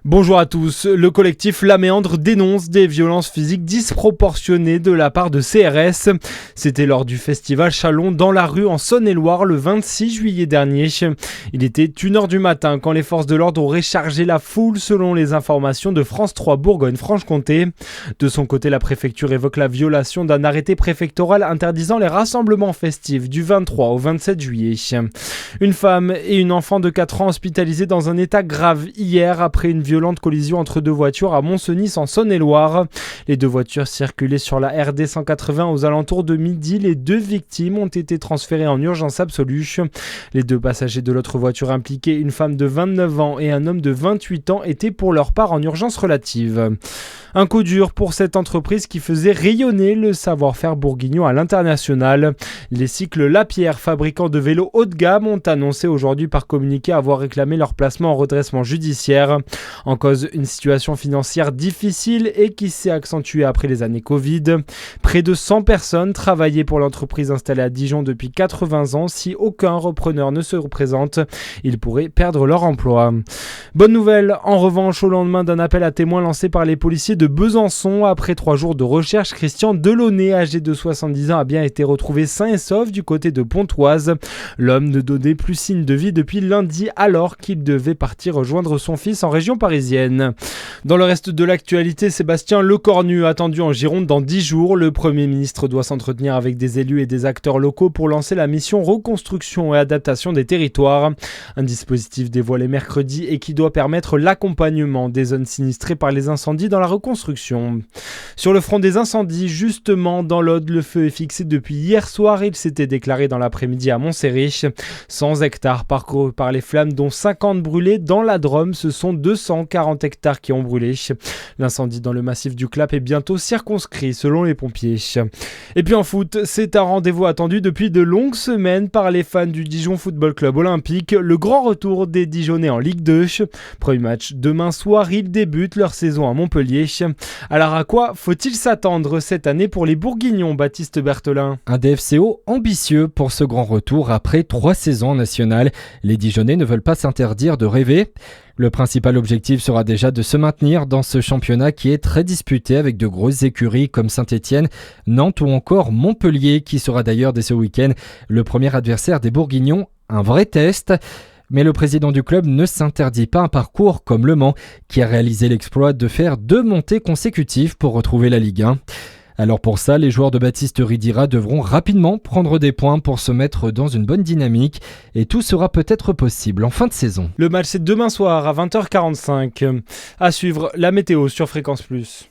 Bonjour à tous, le collectif La Méandre dénonce des violences physiques disproportionnées de la part de CRS. C'était lors du festival Chalon dans la rue en Saône-et-Loire le 26 juillet dernier. Il était 1h du matin quand les forces de l'ordre ont rechargé la foule selon les informations de France 3 Bourgogne-Franche-Comté. De son côté, la préfecture évoque la violation d'un arrêté préfectoral interdisant les rassemblements festifs du 23 au 27 juillet. Une femme et une enfant de 4 ans hospitalisées dans un état grave hier après une violente collision entre deux voitures à Montcenis en Saône-et-Loire. Les deux voitures circulaient sur la RD 180 aux alentours de midi. Les deux victimes ont été transférées en urgence absolue. Les deux passagers de l'autre voiture impliquée, une femme de 29 ans et un homme de 28 ans, étaient pour leur part en urgence relative. Un coup dur pour cette entreprise qui faisait rayonner le savoir-faire bourguignon à l'international. Les cycles Lapierre, fabricants de vélos haut de gamme, ont annoncé aujourd'hui par communiqué avoir réclamé leur placement en redressement judiciaire. En cause, une situation financière difficile et qui s'est accentuée après les années Covid. Près de 100 personnes travaillaient pour l'entreprise installée à Dijon depuis 80 ans. Si aucun repreneur ne se représente, ils pourraient perdre leur emploi. Bonne nouvelle, en revanche, au lendemain d'un appel à témoins lancé par les policiers de Besançon, après 3 jours de recherche, Christian Delaunay, âgé de 70 ans, a bien été retrouvé sain et sauf du côté de Pontoise. L'homme ne donnait plus signe de vie depuis lundi, alors qu'il devait partir rejoindre son fils en région parisienne. Dans le reste de l'actualité, Sébastien Lecornu, attendu en Gironde dans 10 jours. Le Premier ministre doit s'entretenir avec des élus et des acteurs locaux pour lancer la mission reconstruction et adaptation des territoires. Un dispositif dévoilé mercredi et qui doit permettre l'accompagnement des zones sinistrées par les incendies dans la reconstruction. Sur le front des incendies, justement dans l'Aude, le feu est fixé depuis hier soir. Il s'était déclaré dans l'après-midi à Montserrat. 100 hectares parcourus par les flammes, dont 50 brûlés. Dans la Drôme, ce sont 240 hectares qui ont brûlé. L'incendie dans le massif du Clap est bientôt circonscrit selon les pompiers. Et puis en foot, c'est un rendez-vous attendu depuis de longues semaines par les fans du Dijon Football Club Olympique. Le grand retour des Dijonnais en Ligue 2. Premier match demain soir, ils débutent leur saison à Montpellier. Alors à quoi faut-il s'attendre cette année pour les Bourguignons, Baptiste Berthelin? Un DFCO ambitieux pour ce grand retour après 3 saisons nationales. Les Dijonnais ne veulent pas s'interdire de rêver. Le principal objectif sera déjà de se maintenir dans ce championnat qui est très disputé avec de grosses écuries comme Saint-Etienne, Nantes ou encore Montpellier, qui sera d'ailleurs dès ce week-end le premier adversaire des Bourguignons. Un vrai test. Mais le président du club ne s'interdit pas un parcours comme Le Mans, qui a réalisé l'exploit de faire 2 montées consécutives pour retrouver la Ligue 1. Alors pour ça, les joueurs de Baptiste Ridira devront rapidement prendre des points pour se mettre dans une bonne dynamique et tout sera peut-être possible en fin de saison. Le match c'est demain soir à 20h45. À suivre la météo sur Fréquence Plus.